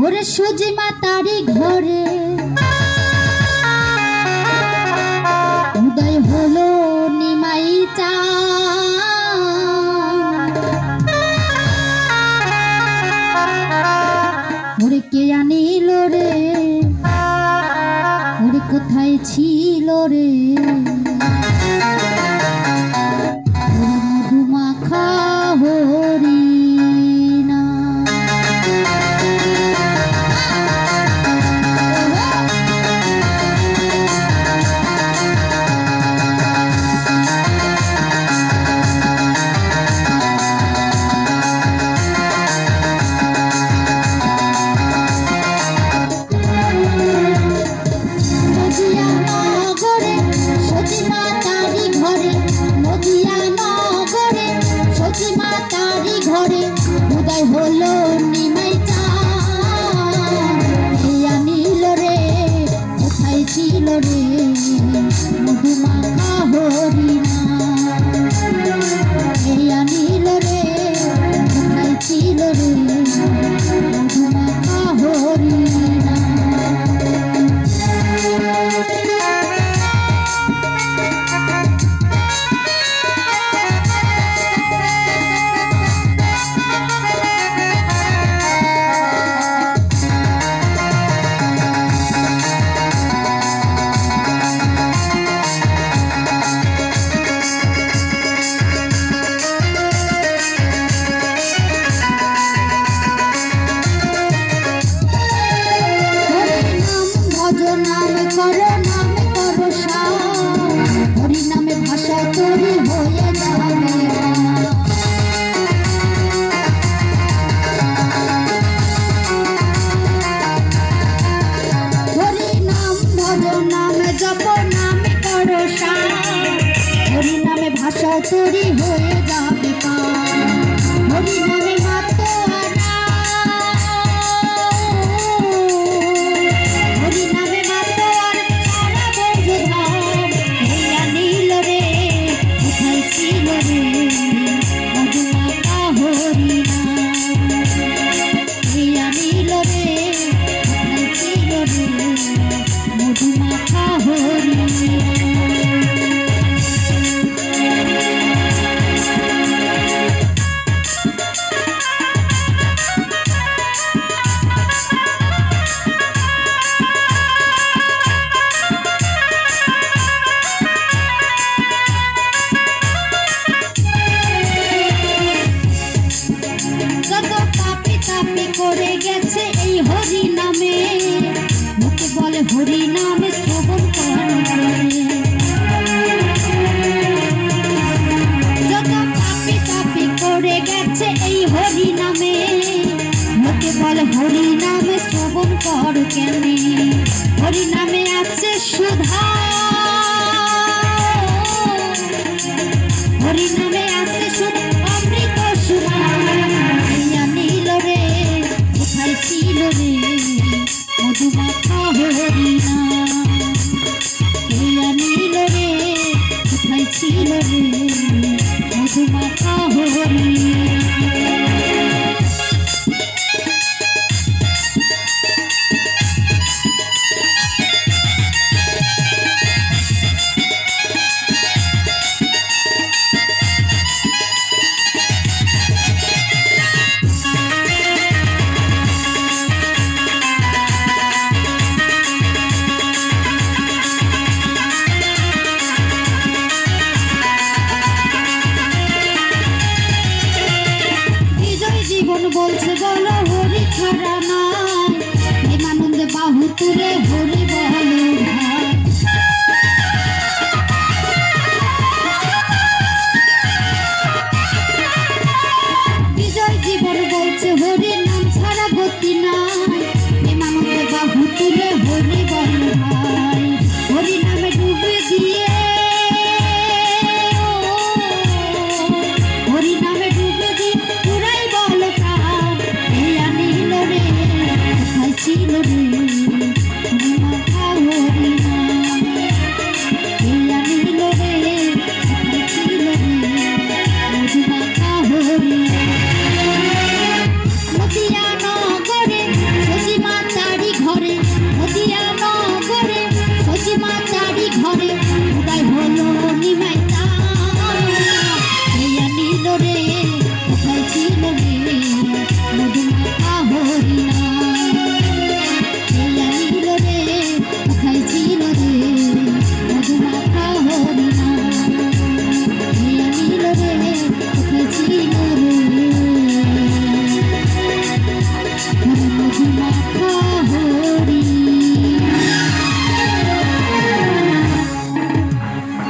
ওরে সুজি মাতারি ঘরে উদয় হলো নিমাই চাঁদ। ওরে কে আনিল রে, ওরে কোথায় ছিল রে, মধুমাখা হরিণা। ঘরে উদয় হলো নিমাই চাঁদ। আনিল রে, কোথায় ছিল রে, মধুমাখা হরিণা। আনিল রে, কোথায় ছিল রে, মধুমাখা হরিণা। হরি নামে ভাষা তৈরি হয়ে যাবে। হরি নাম ভজ নামে জপ নামে করো হরি নামে ভাষা তৈরি হয়ে যাবে। হরি নামে মাত্র হরি নামে মাত্র মধুমাখা হরিণা। করে গেছে এই হরি নামে, মুখে বলে হরি নামে শ্রবণ করে। যত পাপি পাপি করে গেছে এই হরি নামে, মুখে বলে হরি নামে শ্রবণ কর কেনে। হরি নামে আছে সুধা, হরি নামে আছে সুধা অমৃত সুধা। ছিল রে মধুমাখা হরিণা। আনিল রে, কোথায় ছিল রে, মধুমাখা হরিণা। বলছে বলো হরি ছাড়া নাই, প্রেমানন্দে বাহু তুলে হরি বলো ভাই। বিজয় জীবন বলছে হরি নাম ছাড়া গতি নাই, প্রেমানন্দে বাহু তুলে হরি বলো ভাই। হরি নামে ডুবে দিয়ে, হরি নামে ডুবে দিয়ে পুরাই বলো ছিল রে